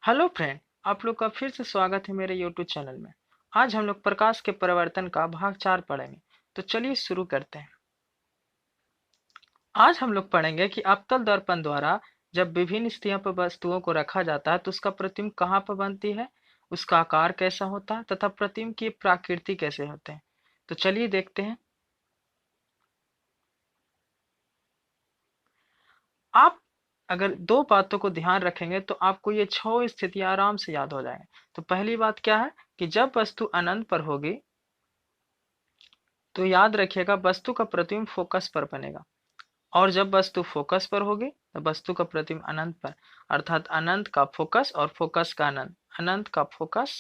Hello friend. आप लोग का फिर से स्वागत है मेरे यूट्यूब चैनल में। आज हम लोग प्रकाश के परिवर्तन का भाग 4 पढ़ेंगे। तो चलिए शुरू करते हैं। आज हम लोग पढ़ेंगे कि अवतल दर्पण द्वारा जब विभिन्न स्थितियों पर वस्तुओं को रखा जाता है तो उसका प्रतिबिंब कहाँ पर बनती है, उसका आकार कैसा होता है तथा प्रतिबिंब की प्रकृति कैसे होते हैं। तो चलिए देखते हैं। आप अगर दो बातों को ध्यान रखेंगे तो आपको ये 6 स्थितियां आराम से याद हो जाएंगे। तो पहली बात क्या है कि जब वस्तु अनंत पर होगी तो याद रखिएगा वस्तु का प्रतिबिंब फोकस पर बनेगा, और जब वस्तु फोकस पर होगी तो वस्तु का प्रतिबिंब अनंत पर, अर्थात अनंत का फोकस और फोकस का अनंत, अनंत का फोकस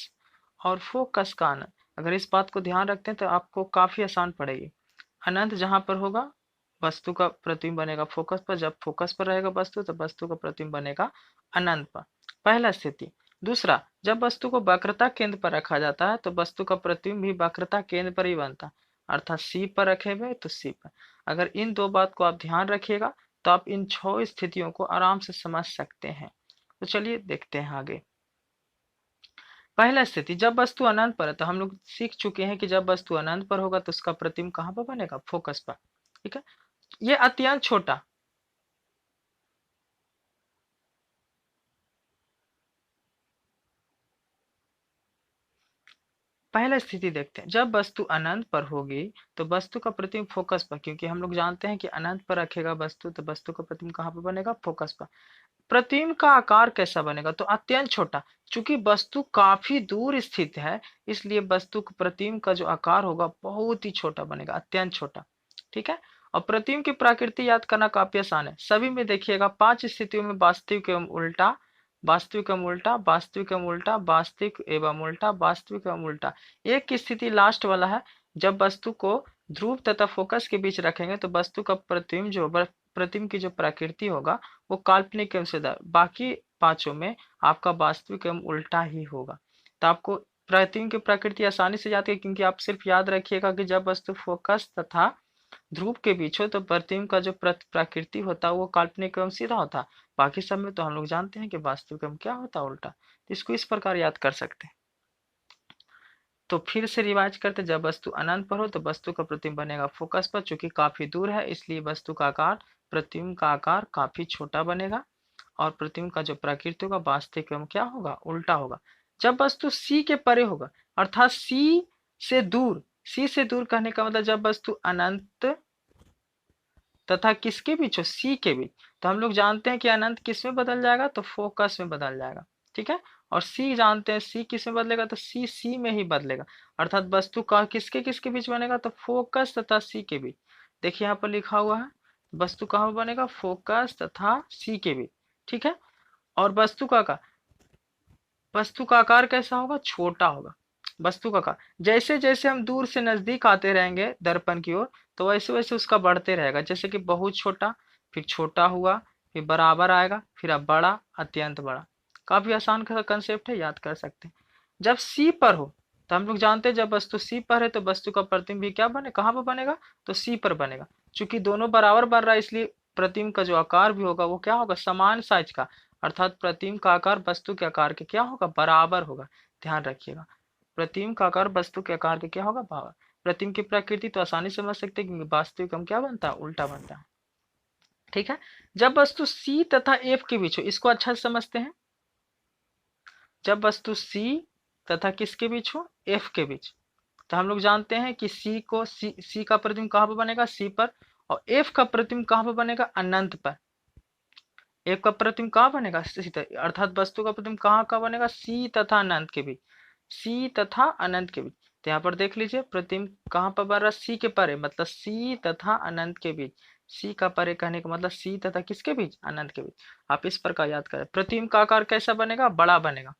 और फोकस का अनंत। अगर इस बात को ध्यान रखते हैं तो आपको काफी आसान पड़ेगी। अनंत जहां पर होगा वस्तु का प्रतिबिंब बनेगा फोकस पर, जब फोकस पर रहेगा वस्तु तो वस्तु का प्रतिबिंब बनेगा अनंत पर। पहला स्थिति। दूसरा, जब वस्तु को वक्रता केंद्र पर रखा जाता है तो वस्तु का प्रतिबिंब भी वक्रता केंद्र पर ही बनता है, अर्थात सी पर रखे हुए तो सी पर। अगर इन दो बात को आप ध्यान रखिएगा तो आप इन 6 स्थितियों को आराम से समझ सकते हैं। तो चलिए देखते हैं आगे। पहला स्थिति, जब वस्तु अनंत पर है तो हम लोग सीख चुके हैं कि जब वस्तु अनंत पर होगा तो उसका प्रतिबिंब कहाँ पर बनेगा, फोकस पर। ठीक है, ये अत्यंत छोटा। पहला स्थिति देखते हैं, जब वस्तु अनंत पर होगी तो वस्तु का प्रतिबिंब फोकस पर, क्योंकि हम लोग जानते हैं कि अनंत पर रखेगा वस्तु तो वस्तु का प्रतिबिंब कहाँ पर बनेगा, फोकस पर। प्रतिबिंब का आकार कैसा बनेगा, तो अत्यंत छोटा। चूंकि वस्तु काफी दूर स्थित है इसलिए वस्तु का प्रतिबिंब का जो आकार होगा बहुत ही छोटा बनेगा, अत्यंत छोटा। ठीक है। और प्रतिबिंब की प्रकृति याद करना काफी आसान है। सभी में देखिएगा 5 स्थितियों में वास्तविक एवं उल्टा, वास्तविक एवं उल्टा, वास्तविक एवं उल्टा, वास्तविक एवं उल्टा, वास्तविक एवं उल्टा। एक की स्थिति लास्ट वाला है। जब वस्तु को ध्रुव तथा फोकस के बीच रखेंगे तो वस्तु का प्रतिबिंब जो प्रतिबिंब की जो प्रकृति होगा वो काल्पनिक एवं सीधा। बाकी पांचों में आपका वास्तविक एवं उल्टा ही होगा। तो आपको प्रतिबिंब की प्रकृति आसानी से याद है, क्योंकि आप सिर्फ याद रखिएगा कि जब वस्तु फोकस तथा ध्रुव के बीच हो तो प्रतिबिंब का जो प्रकृति होता है वो काल्पनिक एवं सीधा होता है। बाकी सब में तो हम लोग जानते हैं कि वास्तविक एवं क्या होता है, उल्टा। तो इसको इस प्रकार याद कर सकते हैं। तो फिर से रिवाइज करते, जब वस्तु अनंत पर हो तो वस्तु का प्रतिबिंब बनेगा फोकस पर, चूंकि काफी दूर है इसलिए वस्तु का आकार, प्रतिबिंब का आकार काफी छोटा बनेगा। और प्रतिबिंब का जो प्रकृति होगा वास्तविक एवं क्या होगा, उल्टा होगा। जब वस्तु सी के परे होगा, अर्थात सी से दूर, सी से दूर कहने का मतलब जब वस्तु अनंत तथा किसके बीच हो, सी के बीच, तो हम लोग जानते हैं कि अनंत किस में बदल जाएगा, तो फोकस में बदल जाएगा। ठीक है। और सी जानते हैं सी किस में बदलेगा, तो सी सी में ही बदलेगा। अर्थात वस्तु का किसके किसके बीच बनेगा, तो फोकस तथा सी के बीच। देखिए यहाँ पर लिखा हुआ है वस्तु कहाँ बनेगा, फोकस तथा सी के बीच। ठीक है। और वस्तु का आकार कैसा होगा, छोटा होगा। वस्तु का आकार जैसे जैसे हम दूर से नजदीक आते रहेंगे दर्पण की ओर तो वैसे वैसे उसका बढ़ते रहेगा। जैसे कि बहुत छोटा, फिर छोटा हुआ, फिर बराबर आएगा, फिर अब बड़ा, अत्यंत बड़ा। काफी आसान कंसेप्ट है, याद कर सकते हैं। जब सी पर हो तो हम लोग जानते हैं जब वस्तु सी पर है तो वस्तु का प्रतिबिंब भी क्या बने, कहाँ पर बनेगा, तो सी पर बनेगा। चूंकि दोनों बराबर बढ़ रहा है इसलिए प्रतिबिंब का जो आकार भी होगा वो क्या होगा, समान साइज का। अर्थात प्रतिबिंब का आकार वस्तु के आकार के क्या होगा, बराबर होगा। ध्यान रखिएगा, प्रतिबिंब का आकार वस्तु के आकार के क्या होगा, बराबर। प्रतिबिंब की प्रकृति तो आसानी से समझ सकते हैं क्योंकि वास्तविक हम क्या बनता है, उल्टा बनता है। ठीक है। जब वस्तु सी तथा एफ के बीच हो, इसको अच्छा से समझते हैं। जब वस्तु सी तथा किसके बीच हो, एफ के बीच, तो हम लोग जानते हैं कि सी का प्रतिबिंब कहाँ पर बनेगा, सी पर। और एफ का प्रतिबिंब कहाँ पर बनेगा, अनंत पर। एफ का प्रतिबिंब कहाँ बनेगा, सी पर, अर्थात वस्तु का प्रतिबिंब कहाँ का बनेगा, सी तथा अनंत के बीच, सी तथा अनंत के बीच। तो यहाँ पर देख लीजिए प्रतिबिंब कहाँ पर बन रहा है, सी के परे, मतलब सी तथा अनंत के बीच। सी का परे कहने का मतलब सी तथा किसके बीच, अनंत के बीच। आप इस प्रकार याद करें। प्रतिबिंब का आकार कैसा बनेगा, बड़ा बनेगा।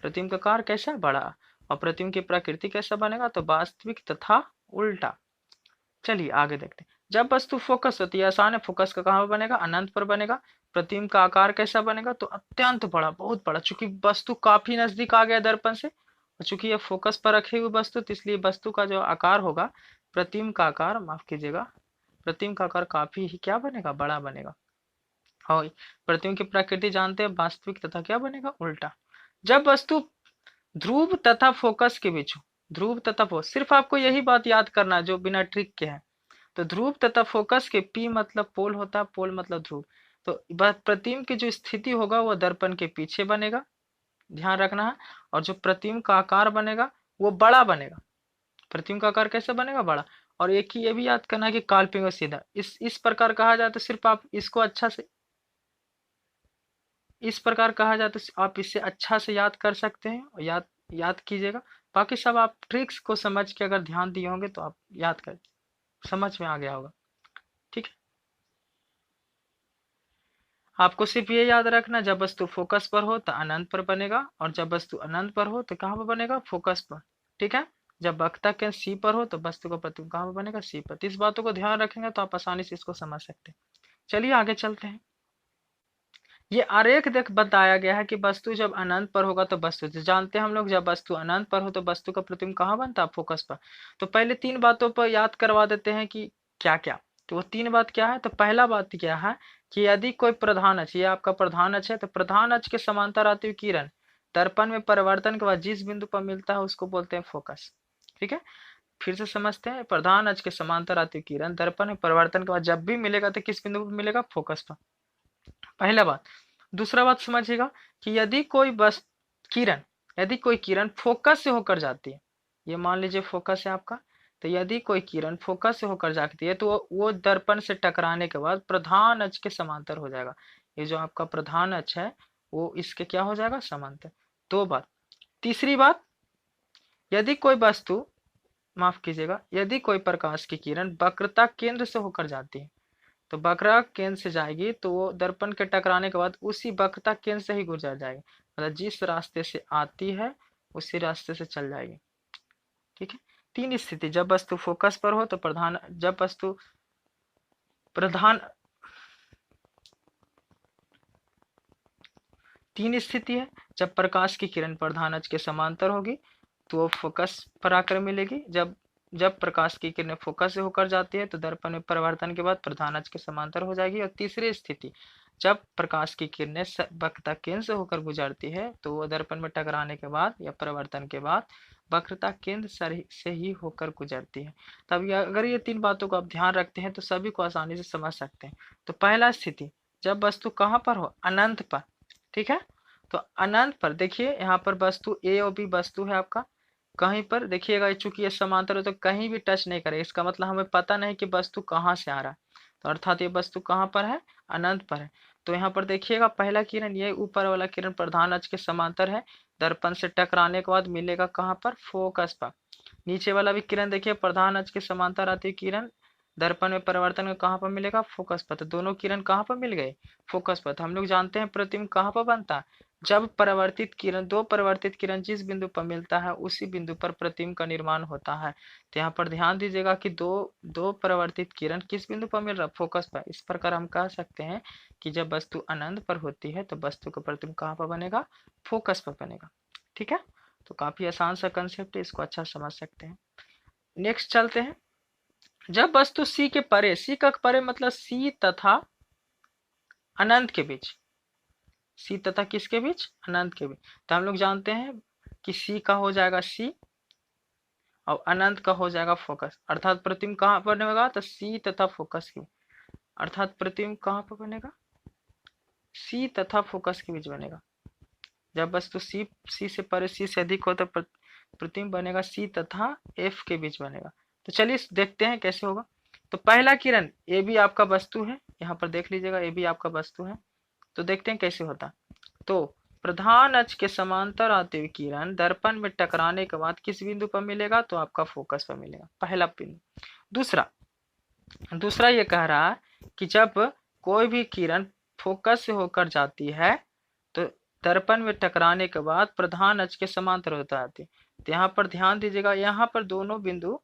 प्रतिबिंब का आकार कैसा, बड़ा। और प्रतिबिंब की प्रकृति कैसा बनेगा, तो वास्तविक तथा उल्टा। चलिए आगे देखते हैं। जब वस्तु फोकस होती है, आसान है, फोकस का कहाँ बनेगा, अनंत पर बनेगा। प्रतिबिंब का आकार कैसा बनेगा, तो अत्यंत बड़ा, बहुत बड़ा। चूंकि वस्तु काफी नजदीक आ गया दर्पण से, और चूंकि ये फोकस पर रखे हुए वस्तु तो इसलिए वस्तु का जो आकार होगा, प्रतिबिंब का आकार, माफ कीजिएगा, प्रतिबिंब का आकार काफी ही क्या बनेगा, बड़ा बनेगा। और प्रतिबिंब की प्रकृति जानते हैं, वास्तविक तथा क्या बनेगा, उल्टा। जब वस्तु ध्रुव तथा फोकस के बीच हो, ध्रुव तथा फोकस, सिर्फ आपको यही बात याद करना है जो बिना ट्रिक के है। तो ध्रुव तथा फोकस के पी मतलब पोल होता है, पोल मतलब ध्रुव। तो प्रतिबिंब की जो स्थिति होगा वो दर्पण के पीछे बनेगा, ध्यान रखना है। और जो प्रतिबिंब का आकार बनेगा वो बड़ा बनेगा। प्रतिबिंब का आकार कैसे बनेगा? बड़ा। और एक ही ये भी याद करना है कि काल्पनिक और सीधा इस प्रकार कहा जाए तो सिर्फ आप इसको अच्छा से इस प्रकार कहा जाए तो आप इससे अच्छा से याद कर सकते हैं और याद याद कीजिएगा। बाकी सब आप ट्रिक्स को समझ के अगर ध्यान दिए होंगे तो आप याद कर समझ में आ गया होगा। ठीक है, आपको सिर्फ ये याद रखना, जब वस्तु फोकस पर हो तो अनंत पर बनेगा, और जब वस्तु अनंत पर हो तो कहाँ पर बनेगा? फोकस पर। ठीक है, जब वक्ता के सी पर हो तो वस्तु का प्रतिबिंब कहाँ पर बनेगा? सी पर। तो इस बातों को ध्यान रखेंगे तो आप आसानी से इसको समझ सकते हैं। चलिए आगे चलते हैं। ये आरेख देख बताया गया है कि वस्तु जब अनंत पर होगा तो वस्तु, तो जानते हैं हम लोग जब वस्तु अनंत पर हो तो वस्तु का प्रतिबिंब कहाँ बनता है? फोकस पर। तो पहले तीन बातों पर याद करवा देते हैं कि क्या क्या। तो वो तीन बात क्या है? तो पहला बात क्या है कि यदि कोई प्रधान अक्ष, ये आपका प्रधान अक्ष है, तो प्रधान अक्ष के समांतर आती हुई किरण दर्पण में परिवर्तन के बाद जिस बिंदु पर मिलता है उसको बोलते हैं फोकस। ठीक है, फिर से समझते हैं। प्रधान अक्ष के समांतर आती हुई किरण दर्पण में परिवर्तन के बाद जब भी मिलेगा तो किस बिंदु पर मिलेगा? फोकस पर। पहला बात। दूसरा बात समझिएगा कि यदि कोई बस किरण यदि कोई किरण फोकस से होकर जाती है, ये मान लीजिए फोकस है आपका, तो यदि कोई किरण फोकस से होकर जाती है तो वो दर्पण से टकराने के बाद प्रधान अक्ष के समांतर हो जाएगा। ये जो आपका प्रधान अक्ष है वो इसके क्या हो जाएगा? समांतर। दो बात। तीसरी बात, यदि कोई वस्तु, माफ कीजिएगा, यदि कोई प्रकाश की किरण वक्रता केंद्र से होकर जाती है, तो वक्र केंद्र से जाएगी तो वो दर्पण के टकराने के बाद उसी वक्रता केंद्र से ही गुजर जाएगी, मतलब जिस रास्ते से आती है उसी रास्ते से चल जाएगी। ठीक है, तीन स्थिति, जब वस्तु फोकस पर हो तो प्रधान, जब वस्तु प्रधान, तीन स्थिति है, जब प्रकाश की किरण प्रधान अक्ष के समांतर होगी तो वो फोकस पर आकर मिलेगी। जब जब प्रकाश की किरणें फोकस से होकर जाती है तो दर्पण में परिवर्तन के बाद प्रधान अक्ष के समांतर हो जाएगी। और तीसरी स्थिति, जब प्रकाश की किरणें वक्रता केंद्र से होकर गुजरती है तो वो दर्पण में टकराने के बाद या परिवर्तन के बाद वक्रता केंद्र से ही होकर गुजरती है। तब अगर ये तीन बातों को आप ध्यान रखते हैं तो सभी को आसानी से समझ सकते हैं। तो पहला स्थिति, जब वस्तु कहाँ पर हो? अनंत पर। ठीक है, तो अनंत पर देखिए यहाँ पर वस्तु ए और बी वस्तु है आपका, कहीं पर देखिएगा चूंकि ये समांतर है तो कहीं भी टच नहीं करे, इसका मतलब हमें पता नहीं कि वस्तु कहाँ से आ रहा है, तो अर्थात ये वस्तु कहाँ पर है? अनंत पर है। तो यहाँ पर देखिएगा पहला किरण, ये ऊपर वाला किरण प्रधान अक्ष के समांतर है, दर्पण से टकराने के बाद मिलेगा कहाँ पर? फोकस पर। नीचे वाला भी किरण देखिए प्रधान अक्ष के समांतर आती है किरण, दर्पण में परिवर्तन में कहाँ पर मिलेगा? फोकस पर। तो दोनों किरण कहाँ पर मिल गए? फोकस पर। तो हम लोग जानते हैं प्रतिबिंब कहाँ पर बनता है? जब परावर्तित किरण, दो परावर्तित किरण जिस बिंदु पर मिलता है उसी बिंदु पर प्रतिबिंब का निर्माण होता है। तो यहाँ पर ध्यान दीजिएगा कि दो दो परावर्तित किरण किस बिंदु पर मिल रहा है? फोकस पर। इस प्रकार हम कह सकते हैं कि जब वस्तु अनंत पर होती है तो वस्तु का प्रतिबिंब कहाँ पर बनेगा? फोकस पर बनेगा। ठीक है, तो काफी आसान सा कंसेप्ट है, इसको अच्छा समझ सकते हैं। नेक्स्ट चलते हैं। जब वस्तु सी के परे, सी का परे मतलब सी तथा अनंत के बीच, सी तथा किसके बीच? अनंत के बीच। तो हम लोग जानते हैं कि सी का हो जाएगा सी और अनंत का हो जाएगा फोकस, अर्थात प्रतिबिंब कहाँ पर बनेगा? तो सी तथा फोकस के, अर्थात प्रतिबिंब कहाँ पर बनेगा? सी तथा फोकस के बीच बनेगा। जब वस्तु सी से परे, सी से अधिक हो तो प्रतिबिंब बनेगा सी तथा एफ के बीच बनेगा। तो चलिए देखते हैं कैसे होगा। तो पहला किरण ए भी आपका वस्तु है, यहाँ पर देख लीजिएगा ए भी आपका वस्तु है। तो देखते हैं कैसे होता। तो प्रधान अक्ष के समांतर आते हुए किरण दर्पण में टकराने के बाद किस बिंदु पर मिलेगा? तो आपका फोकस पर मिलेगा, पहला बिंदु। दूसरा दूसरा ये कह रहा है कि जब कोई भी किरण फोकस से होकर जाती है तो दर्पण में टकराने के बाद प्रधान अक्ष के समांतर होता है। तो यहाँ पर ध्यान दीजिएगा, यहाँ पर दोनों बिंदु,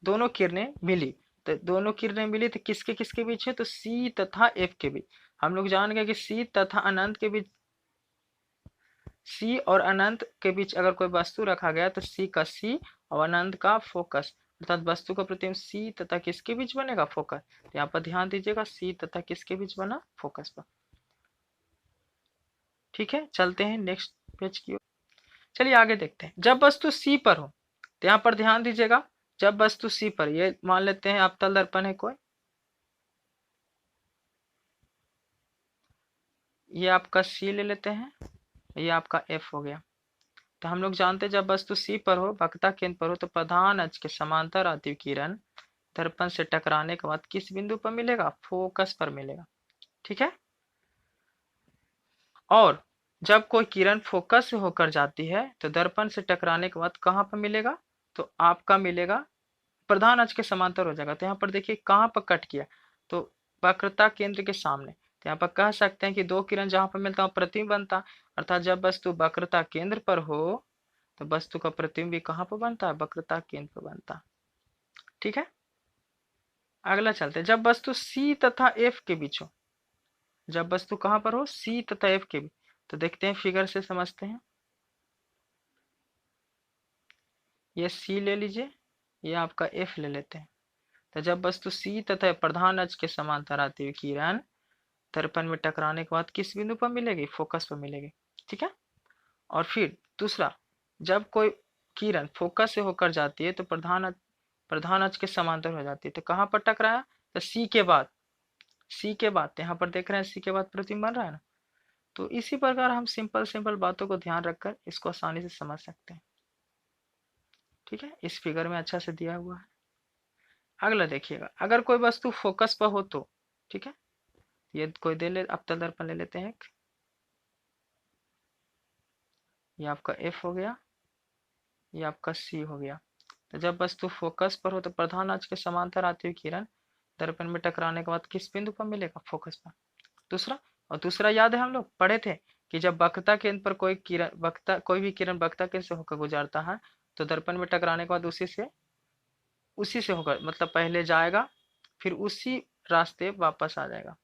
दोनों किरणें मिली, तो दोनों किरणें मिली तो किसके किसके बीच है? तो सी तथा एफ के बीच। हम लोग जान गए कि सी तथा अनंत के बीच, सी और अनंत के बीच अगर कोई वस्तु रखा गया तो सी का सी और अनंत का फोकस, अर्थात वस्तु का प्रतिबिंब सी तथा किसके बीच बनेगा? फोकस। तो यहाँ पर ध्यान दीजिएगा सी तथा किसके बीच बना? फोकस पर। ठीक है, चलते हैं नेक्स्ट पेज की ओर। चलिए आगे देखते हैं। जब वस्तु सी पर हो, तो यहाँ पर ध्यान दीजिएगा, जब वस्तु सी पर, ये मान लेते हैं अवतल दर्पण है कोई, ये आपका सी ले लेते हैं, ये आपका एफ हो गया। तो हम लोग जानते हैं जब वस्तु सी पर हो, वक्रता केंद्र पर हो, तो प्रधान अक्ष के समांतर आती हुई किरण दर्पण से टकराने के बाद किस बिंदु पर मिलेगा? फोकस पर मिलेगा। ठीक है। और जब कोई किरण फोकस से होकर जाती है तो दर्पण से टकराने के बाद कहाँ पर मिलेगा? तो आपका मिलेगा प्रधान अक्ष के समांतर हो जाएगा। तो यहाँ पर देखिए कहाँ पर कट किया, तो वक्रता केंद्र के सामने। तो यहाँ पर कह सकते हैं कि दो किरण जहां पर मिलता है प्रतिबिंब बनता, अर्थात जब वस्तु वक्रता केंद्र पर हो तो वस्तु का प्रतिबिंब भी कहाँ पर बनता है? वक्रता केंद्र पर बनता। ठीक है। अगला चलते हैं, जब वस्तु सी तथा एफ के बीच हो, जब वस्तु कहां पर हो? सी तथा एफ के बीच। तो देखते हैं, फिगर से समझते हैं। ये सी ले लीजिए, ये आपका एफ ले लेते हैं। तो जब वस्तु सी तथा प्रधान अक्ष के समांतर आती हुई किरण दर्पण में टकराने के बाद किस बिंदु पर मिलेगी? फोकस पर मिलेगी। ठीक है। और फिर दूसरा, जब कोई किरण फोकस से होकर जाती है तो प्रधान अक्ष के समांतर हो जाती है। तो कहां पर टकराया? तो सी के बाद, सी के बाद यहाँ पर देख रहे हैं सी के बाद प्रतिबिंब बन रहा है ना। तो इसी प्रकार हम सिंपल सिंपल बातों को ध्यान रखकर इसको आसानी से समझ सकते हैं। ठीक है, इस फिगर में अच्छा से दिया हुआ है। अगला देखिएगा, अगर कोई वस्तु फोकस पर हो तो, ठीक है, ये कोई दे ले, अवतल दर्पण ले लेते हैं एक, ये आपका एफ हो गया, ये आपका सी हो गया। तो जब वस्तु फोकस पर हो तो प्रधान अक्ष के समांतर आती हुई किरण दर्पण में टकराने के बाद किस बिंदु पर मिलेगा? फोकस पर। दूसरा, और दूसरा याद है हम लोग पढ़े थे कि जब वक्रता केंद्र पर कोई किरण, वक्रता कोई भी किरण वक्रता केंद्र से होकर गुजरता है तो दर्पण में टकराने के बाद उसी से होकर, मतलब पहले जाएगा फिर उसी रास्ते वापस आ जाएगा।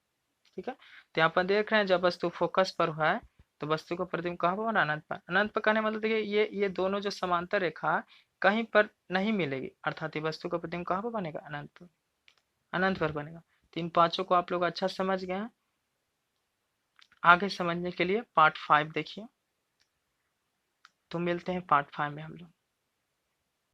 ठीक है। तो यहाँ पर देख रहे हैं जब वस्तु फोकस पर है तो वस्तु का प्रतिबिंब कहाँ पर बना? अनंत पर। अनंत पर कहने मतलब देखिए ये दोनों जो समांतर रेखा कहीं पर नहीं मिलेगी, अर्थात ये वस्तु का प्रतिबिंब कहाँ पर बनेगा? अनंत पर, अनंत पर बनेगा। तो इन पांचों को आप लोग अच्छा समझ गए हैं। आगे समझने के लिए पार्ट 5 देखिए। तो मिलते हैं पार्ट 5 में हम लोग।